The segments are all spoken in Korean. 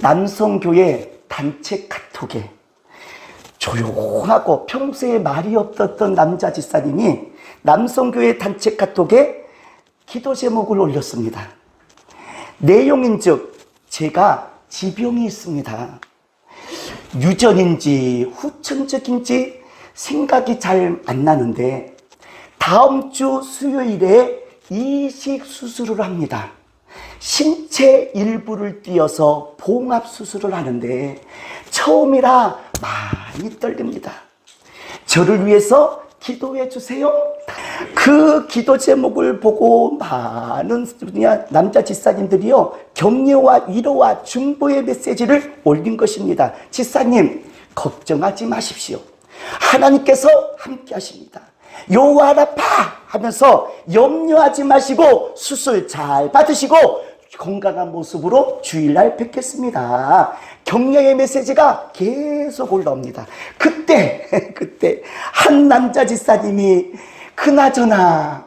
남성교회 단체 카톡에 조용하고 평소에 말이 없었던 남자 집사님이 남성교회 단체 카톡에 기도 제목을 올렸습니다. 내용인즉 제가 지병이 있습니다. 유전인지 후천적인지 생각이 잘 안 나는데 다음 주 수요일에 이식 수술을 합니다. 신체 일부를 띄어서 봉합 수술을 하는데 처음이라 많이 떨립니다. 저를 위해서 기도해 주세요. 그 기도 제목을 보고 많은 남자 집사님들이요, 격려와 위로와 중보의 메시지를 올린 것입니다. 집사님, 걱정하지 마십시오. 하나님께서 함께 하십니다. 요아라파 하면서 염려하지 마시고 수술 잘 받으시고 건강한 모습으로 주일날 뵙겠습니다. 격려의 메시지가 계속 올라옵니다. 그때 한 남자 집사님이 그나저나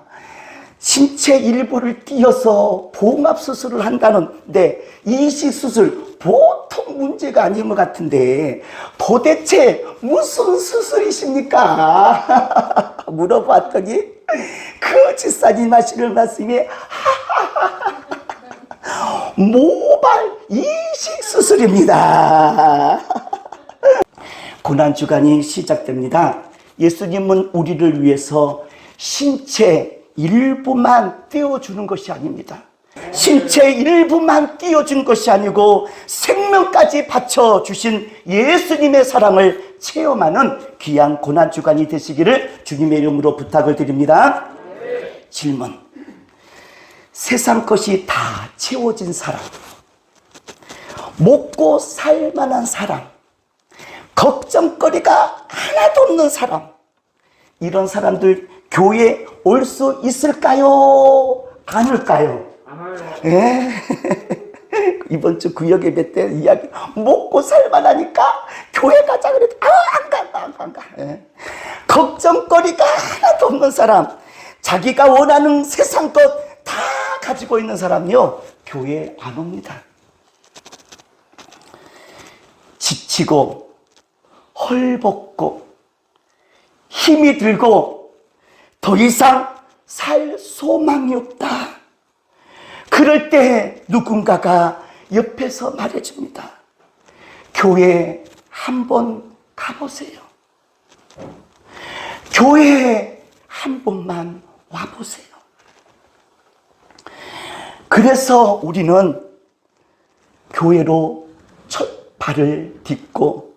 신체 일부를 띄어서 봉합 수술을 한다는데 이식 수술 보통 문제가 아닌 것 같은데 도대체 무슨 수술이십니까? 물어봤더니 그 집사님 하시는 말씀이 모발 이식 수술입니다. 고난주간이 시작됩니다. 예수님은 우리를 위해서 신체 일부만 띄워주는 것이 아닙니다. 신체 일부만 띄워준 것이 아니고 생명까지 바쳐주신 예수님의 사랑을 체험하는 귀한 고난주간이 되시기를 주님의 이름으로 부탁을 드립니다. 질문. 세상 것이 다 채워진 사람, 먹고 살만한 사람, 걱정거리가 하나도 없는 사람, 이런 사람들 교회에 올 수 있을까요? 안 올까요? 예. 이번 주 구역 예배 때 이야기, 먹고 살만하니까 교회 가자 그래도 안 가. 예. 걱정거리가 하나도 없는 사람, 자기가 원하는 세상 것 다 가지고 있는 사람이요, 교회에 안 옵니다. 지치고 헐벗고 힘이 들고 더 이상 살 소망이 없다. 그럴 때 누군가가 옆에서 말해줍니다. 교회에 한번 가보세요. 교회에 한 번만 와보세요. 그래서 우리는 교회로 첫 발을 딛고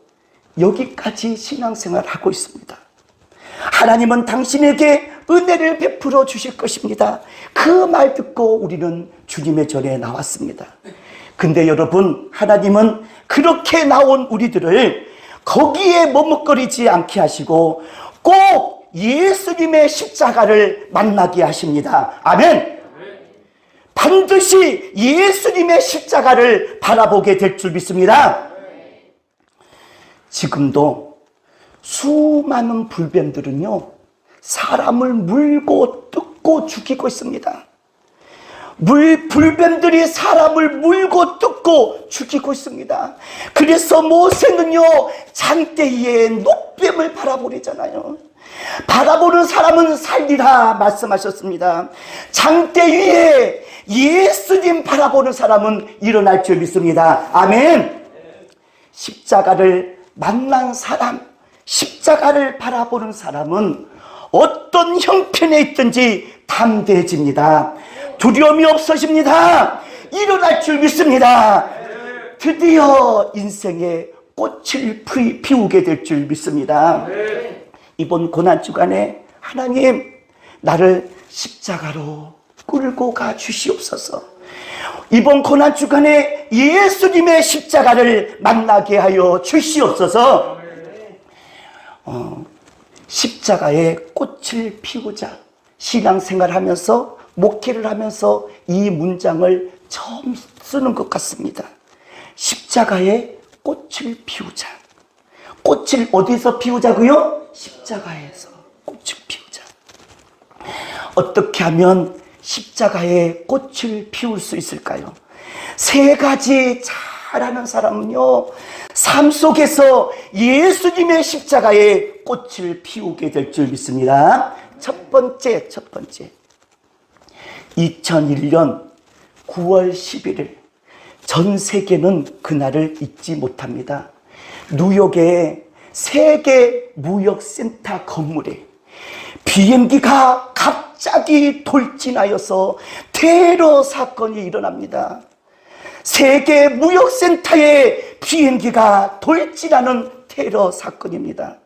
여기까지 신앙생활을 하고 있습니다. 하나님은 당신에게 은혜를 베풀어 주실 것입니다. 그 말 듣고 우리는 주님의 전에 나왔습니다. 근데 여러분, 하나님은 그렇게 나온 우리들을 거기에 머뭇거리지 않게 하시고 꼭 예수님의 십자가를 만나게 하십니다. 아멘. 반드시 예수님의 십자가를 바라보게 될 줄 믿습니다. 지금도 수많은 불뱀들은요, 사람을 물고 뜯고 죽이고 있습니다. 불뱀들이 사람을 물고 뜯고 죽이고 있습니다. 그래서 모세는요, 장대위에 녹뱀을 바라보리잖아요. 바라보는 사람은 살리라 말씀하셨습니다. 장대 위에 예수님 바라보는 사람은 일어날 줄 믿습니다. 아멘. 십자가를 만난 사람, 십자가를 바라보는 사람은 어떤 형편에 있든지 담대해집니다. 두려움이 없어집니다. 일어날 줄 믿습니다. 드디어 인생의 꽃을 피우게 될 줄 믿습니다. 이번 고난주간에 하나님, 나를 십자가로 끌고 가 주시옵소서. 이번 고난주간에 예수님의 십자가를 만나게 하여 주시옵소서. 십자가에 꽃을 피우자. 신앙생활하면서 목회를 하면서 이 문장을 처음 쓰는 것 같습니다. 십자가에 꽃을 피우자. 꽃을 어디서 피우자고요? 십자가에서 꽃을 피우자. 어떻게 하면 십자가에 꽃을 피울 수 있을까요? 세 가지 잘하는 사람은요, 삶 속에서 예수님의 십자가에 꽃을 피우게 될 줄 믿습니다. 첫 번째. 2001년 9월 11일, 전 세계는 그날을 잊지 못합니다. 뉴욕의 세계 무역센터 건물에 비행기가 갑자기 돌진하여서 테러 사건이 일어납니다. 세계 무역센터에 비행기가 돌진하는 테러 사건입니다.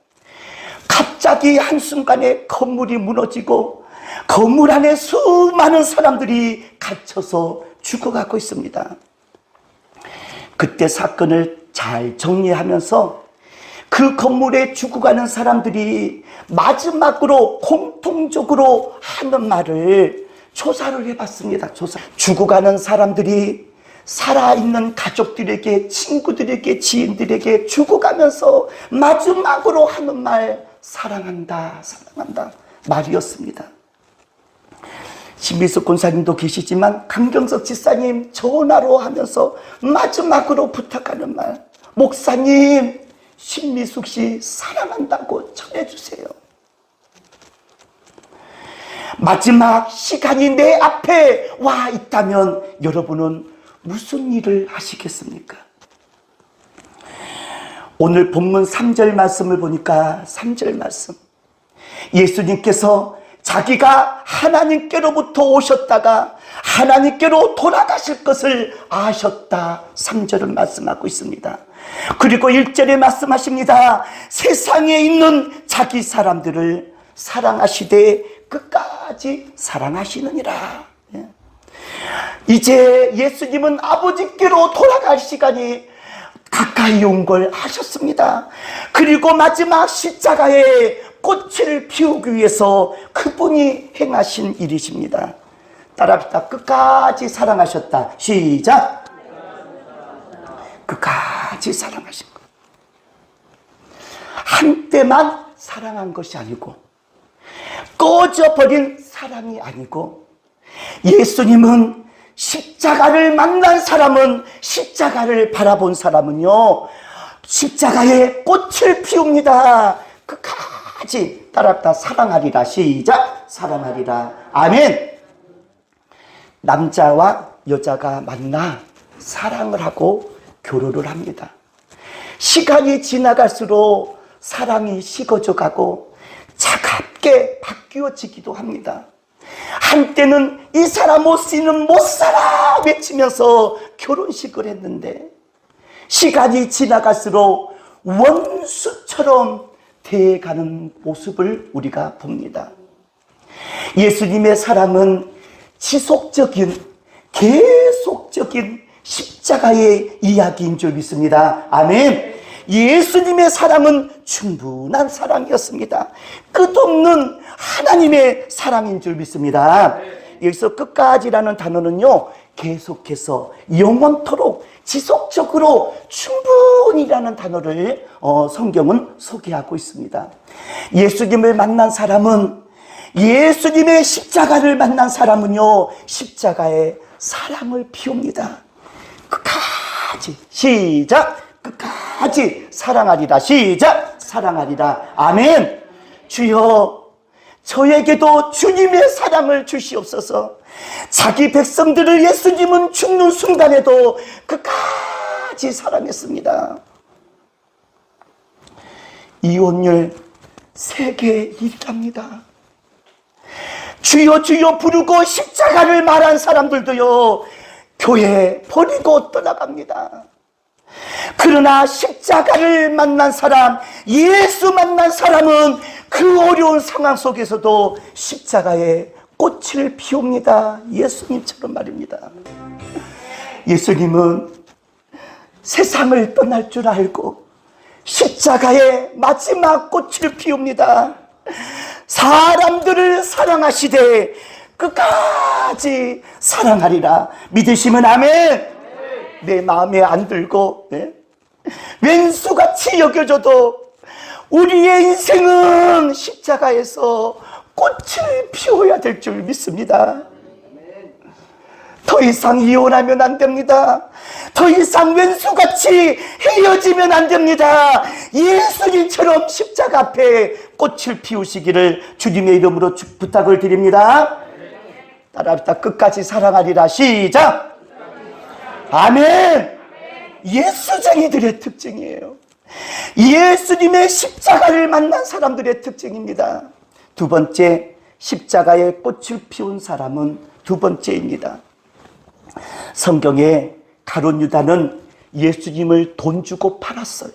갑자기 한순간에 건물이 무너지고 건물 안에 수많은 사람들이 갇혀서 죽어가고 있습니다. 그때 사건을 잘 정리하면서 그 건물에 죽어가는 사람들이 마지막으로 공통적으로 하는 말을 조사를 해봤습니다. 죽어가는 사람들이 살아있는 가족들에게, 친구들에게, 지인들에게 죽어가면서 마지막으로 하는 말, 사랑한다 말이었습니다. 신미숙 권사님도 계시지만 강경석 지사님 전화로 하면서 마지막으로 부탁하는 말, 목사님, 신미숙 씨 사랑한다고 전해주세요. 마지막 시간이 내 앞에 와 있다면 여러분은 무슨 일을 하시겠습니까? 오늘 본문 3절 말씀을 보니까 3절 말씀, 예수님께서 자기가 하나님께로부터 오셨다가 하나님께로 돌아가실 것을 아셨다, 3절은 말씀하고 있습니다. 그리고 1절에 말씀하십니다. 세상에 있는 자기 사람들을 사랑하시되 끝까지 사랑하시느니라. 이제 예수님은 아버지께로 돌아갈 시간이 가까이 온 걸 아셨습니다. 그리고 마지막 십자가에 꽃을 피우기 위해서 그분이 행하신 일이십니다. 따라합시다. 끝까지 사랑하셨다. 시작. 끝까지 사랑하신 것. 한때만 사랑한 것이 아니고 꺼져버린 사랑이 아니고, 예수님은 십자가를 만난 사람은, 십자가를 바라본 사람은요, 십자가에 꽃을 피웁니다. 끝까지. 따라합시다. 사랑하리라. 시작. 사랑하리라. 아멘. 남자와 여자가 만나 사랑을 하고 결혼을 합니다. 시간이 지나갈수록 사랑이 식어져 가고 차갑게 바뀌어지기도 합니다. 한때는 이 사람 없이는 못 살아 외치면서 결혼식을 했는데 시간이 지나갈수록 원수처럼 돼가는 모습을 우리가 봅니다. 예수님의 사랑은 지속적인, 계속적인 십자가의 이야기인 줄 믿습니다. 아멘. 예수님의 사랑은 충분한 사랑이었습니다. 끝없는 하나님의 사랑인 줄 믿습니다. 여기서 끝까지라는 단어는요, 계속해서 영원토록 지속적으로 충분히라는 단어를 성경은 소개하고 있습니다. 예수님을 만난 사람은, 예수님의 십자가를 만난 사람은요, 십자가에 사랑을 피웁니다. 끝까지. 시작. 끝까지 사랑하리라. 시작. 사랑하리라. 아멘. 주여, 저에게도 주님의 사랑을 주시옵소서. 자기 백성들을 예수님은 죽는 순간에도 끝까지 사랑했습니다. 이혼율 세계 1위랍니다. 주여 주여 부르고 십자가를 말한 사람들도요, 교회 버리고 떠나갑니다. 그러나 십자가를 만난 사람, 예수 만난 사람은 그 어려운 상황 속에서도 십자가에 꽃을 피웁니다. 예수님처럼 말입니다. 예수님은 세상을 떠날 줄 알고 십자가에 마지막 꽃을 피웁니다. 사람들을 사랑하시되 끝까지 사랑하리라. 믿으시면 아멘. 내 마음에 안 들고 왼수같이 여겨져도 우리의 인생은 십자가에서 꽃을 피워야 될 줄 믿습니다. 더 이상 이혼하면 안 됩니다. 더 이상 왼수같이 헤어지면 안 됩니다. 예수님처럼 십자가 앞에 꽃을 피우시기를 주님의 이름으로 부탁을 드립니다. 따라합시다. 끝까지 사랑하리라. 시작. 아멘. 예수쟁이들의 특징이에요. 예수님의 십자가를 만난 사람들의 특징입니다. 두 번째, 십자가에 꽃을 피운 사람은 두 번째입니다. 성경에 가룟 유다는 예수님을 돈 주고 팔았어요.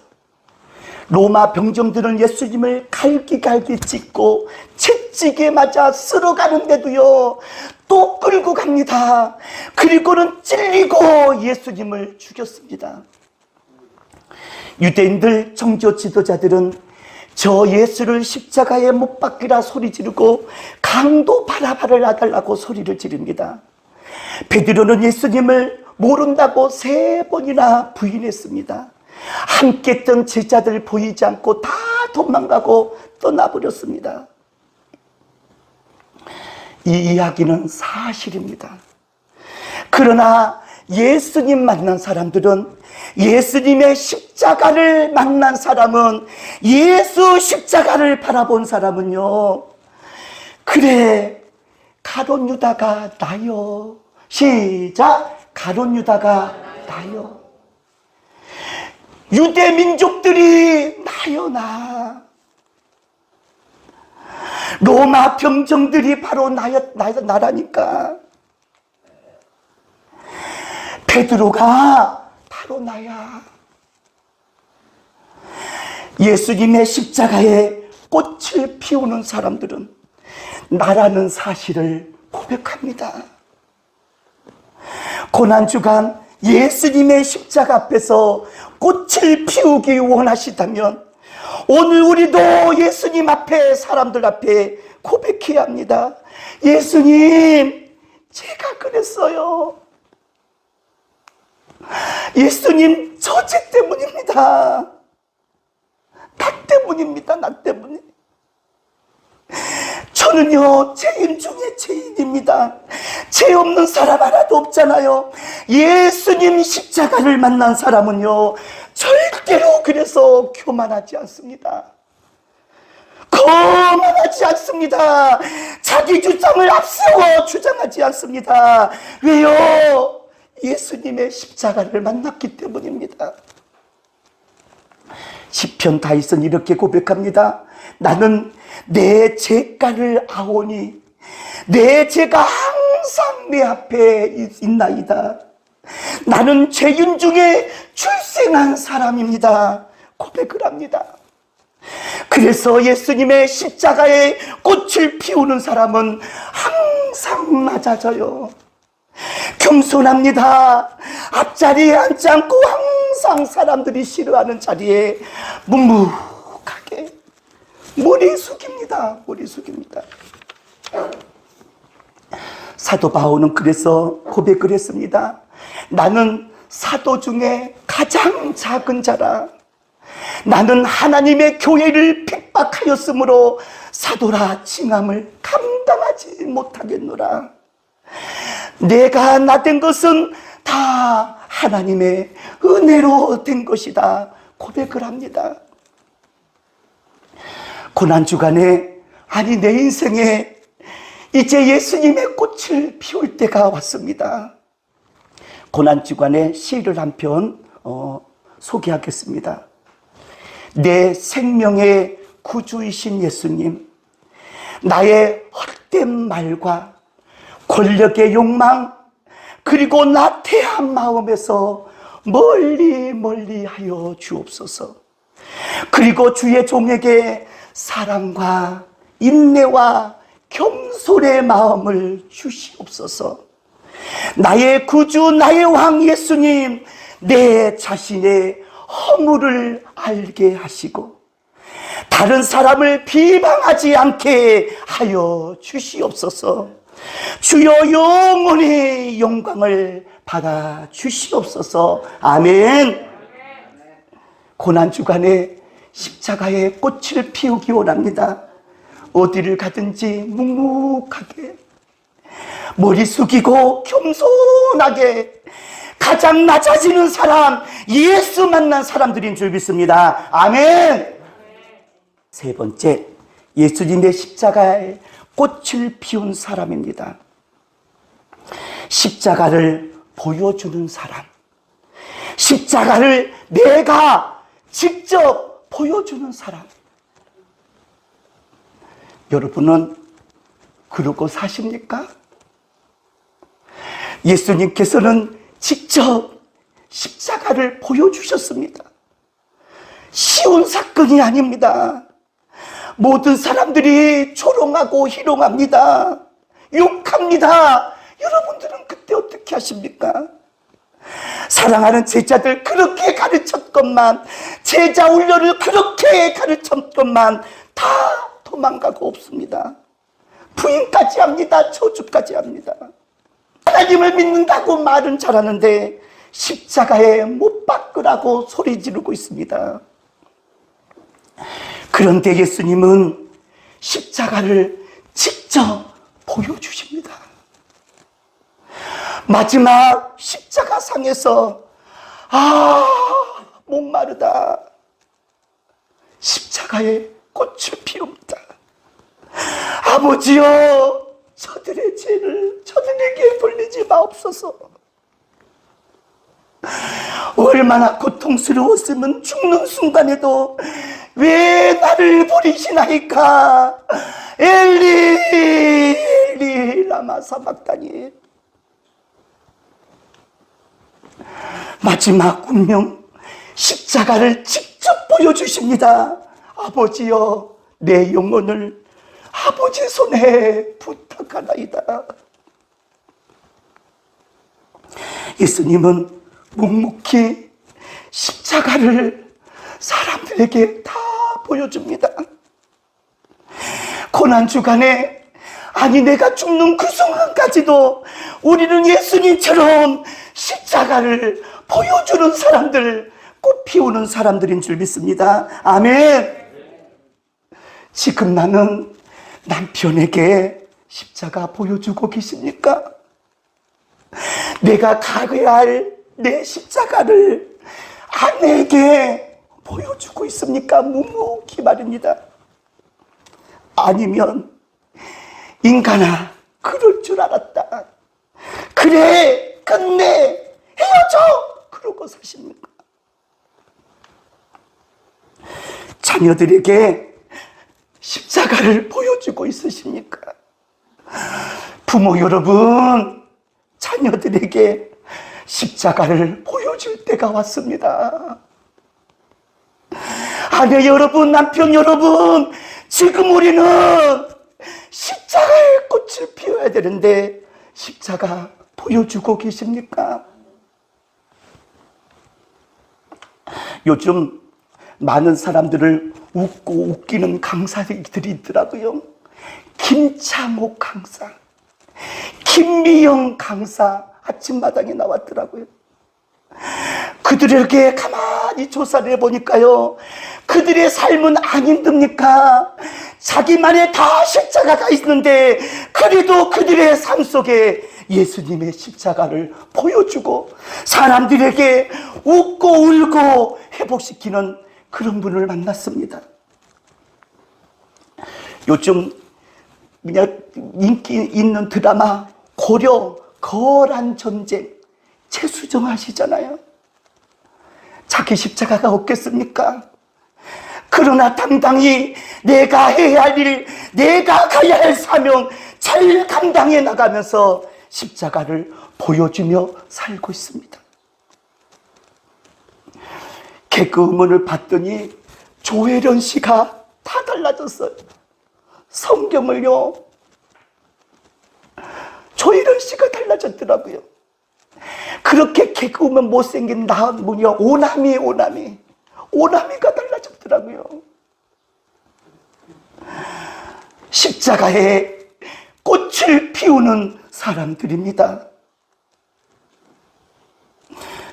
로마 병정들은 예수님을 갈기갈기 찢고 채찍에 맞아 쓸어가는데도요 또 끌고 갑니다. 그리고는 찔리고 예수님을 죽였습니다. 유대인들 정조 지도자들은 저 예수를 십자가에 못 박히라 소리 지르고 강도 바라바를 놔달라고 소리를 지릅니다. 베드로는 예수님을 모른다고 3번이나 부인했습니다. 함께 했던 제자들 보이지 않고 다 도망가고 떠나버렸습니다. 이 이야기는 사실입니다. 그러나 예수님 만난 사람들은, 예수님의 십자가를 만난 사람은, 예수 십자가를 바라본 사람은요, 그래, 가룟 유다가 나요. 시작. 가룟 유다가 나요. 유대 민족들이 나요, 나. 로마 병정들이 바로 나라니까. 베드로가 바로 나야. 예수님의 십자가에 꽃을 피우는 사람들은 나라는 사실을 고백합니다. 고난주간 예수님의 십자가 앞에서 꽃을 피우기 원하시다면 오늘 우리도 예수님 앞에, 사람들 앞에 고백해야 합니다. 예수님, 제가 그랬어요. 예수님, 저 죄 때문입니다. 나 때문입니다. 나 때문에. 저는요, 죄인 중에 죄인입니다. 죄 없는 사람 하나도 없잖아요. 예수님 십자가를 만난 사람은요, 절대로 그래서 교만하지 않습니다. 거만하지 않습니다. 자기 주장을 앞세워 주장하지 않습니다. 왜요? 예수님의 십자가를 만났기 때문입니다. 시편 다윗은 이렇게 고백합니다. 나는 내 죄가를 아오니 내 죄가 항상 내 앞에 있나이다. 나는 죄인 중에 출생한 사람입니다. 고백을 합니다. 그래서 예수님의 십자가에 꽃을 피우는 사람은 항상 낮아져요. 겸손합니다. 앞자리에 앉지 않고 항상 사람들이 싫어하는 자리에 묵묵하게 머리 숙입니다. 머리 숙입니다. 사도 바울은 그래서 고백을 했습니다. 나는 사도 중에 가장 작은 자라. 나는 하나님의 교회를 핍박하였으므로 사도라 칭함을 감당하지 못하겠노라. 내가 나된 것은 다 하나님의 은혜로 된 것이다. 고백을 합니다. 고난주간에, 아니 내 인생에 이제 예수님의 꽃을 피울 때가 왔습니다. 고난주간에 시를 한 편 소개하겠습니다. 내 생명의 구주이신 예수님, 나의 헛된 말과 권력의 욕망, 그리고 나태한 마음에서 멀리 멀리 하여 주옵소서. 그리고 주의 종에게 사랑과 인내와 겸손의 마음을 주시옵소서. 나의 구주, 나의 왕 예수님, 내 자신의 허물을 알게 하시고 다른 사람을 비방하지 않게 하여 주시옵소서. 주여 영원히 영광을 받아 주시옵소서. 아멘. 고난주간에 십자가에 꽃을 피우기 원합니다. 어디를 가든지 묵묵하게 머리 숙이고 겸손하게 가장 낮아지는 사람, 예수 만난 사람들인 줄 믿습니다. 아멘. 세 번째, 예수님의 십자가에 꽃을 피운 사람입니다. 십자가를 보여주는 사람, 십자가를 내가 직접 보여주는 사람. 여러분은 그러고 사십니까? 예수님께서는 직접 십자가를 보여주셨습니다. 쉬운 사건이 아닙니다. 모든 사람들이 조롱하고 희롱합니다. 욕합니다. 여러분들은 그때 어떻게 하십니까? 사랑하는 제자들 그렇게 가르쳤건만, 제자 훈련을 그렇게 가르쳤건만 다 도망가고 없습니다. 부인까지 합니다. 저주까지 합니다. 하나님을 믿는다고 말은 잘하는데 십자가에 못 박으라고 소리 지르고 있습니다. 그런데 예수님은 십자가를 직접 보여주십니다. 마지막 십자가상에서 목마르다, 십자가에 꽃을 피웁니다. 아버지여, 저들의 죄를 저들에게 돌리지 마옵소서. 얼마나 고통스러웠으면 죽는 순간에도 왜 나를 버리시나이까? 엘리 엘리 라마 사박다니. 마지막 운명 십자가를 직접 보여주십니다. 아버지여, 내 영혼을 아버지 손에 부탁하나이다. 예수님은 묵묵히 십자가를 사람들에게 다 보여줍니다. 고난주간에, 아니 내가 죽는 그 순간까지도 우리는 예수님처럼 십자가를 보여주는 사람들, 꽃 피우는 사람들인 줄 믿습니다. 아멘. 지금 나는 남편에게 십자가 보여주고 계십니까? 내가 가야 할 내 십자가를 아내에게 보여주고 있습니까? 묵묵히 말입니다. 아니면 인간아, 그럴 줄 알았다, 그래 끝내 헤어져, 그러고 사십니까? 자녀들에게 십자가를 보여주고 있으십니까? 부모 여러분, 자녀들에게 십자가를 보여줄 때가 왔습니다. 아내 여러분, 남편 여러분, 지금 우리는 십자가의 꽃을 피워야 되는데 십자가 보여주고 계십니까? 요즘 많은 사람들을 웃고 웃기는 강사들이 있더라고요. 김창옥 강사, 김미영 강사 아침마당에 나왔더라고요. 그들에게 가만히 조사를 해보니까요, 그들의 삶은 안 힘듭니까? 자기만의 다 십자가가 있는데 그래도 그들의 삶 속에 예수님의 십자가를 보여주고 사람들에게 웃고 울고 회복시키는 그런 분을 만났습니다. 요즘 그냥 인기 있는 드라마 고려 거란 전쟁 최수정 아시잖아요. 자기 십자가가 없겠습니까? 그러나 당당히 내가 해야 할 일, 내가 가야 할 사명 잘 감당해 나가면서 십자가를 보여주며 살고 있습니다. 개그우먼을 봤더니 조혜련 씨가 다 달라졌어요. 성경을요, 조혜련 씨가 달라졌더라고요. 그렇게 개그우먼 못생긴 나은 분이요, 오남이가 달라졌더라고요. 십자가에 꽃을 피우는 사람들입니다.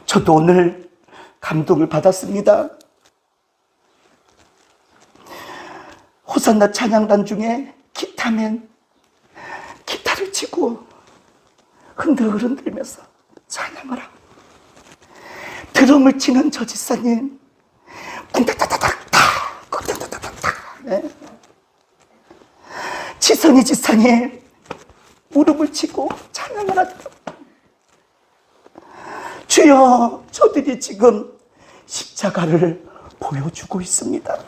저도 오늘 감동을 받았습니다. 호산나 찬양단 중에 기타를 치고 흔들흔들면서 찬양을 하고, 드럼을 치는 저 집사님 쿵닥닥닥닥 쿵닥닥닥닥, 네. 지선이 집사님 무릎을 치고 찬양을 하더라고요. 주여, 저들이 지금 십자가를 보여주고 있습니다.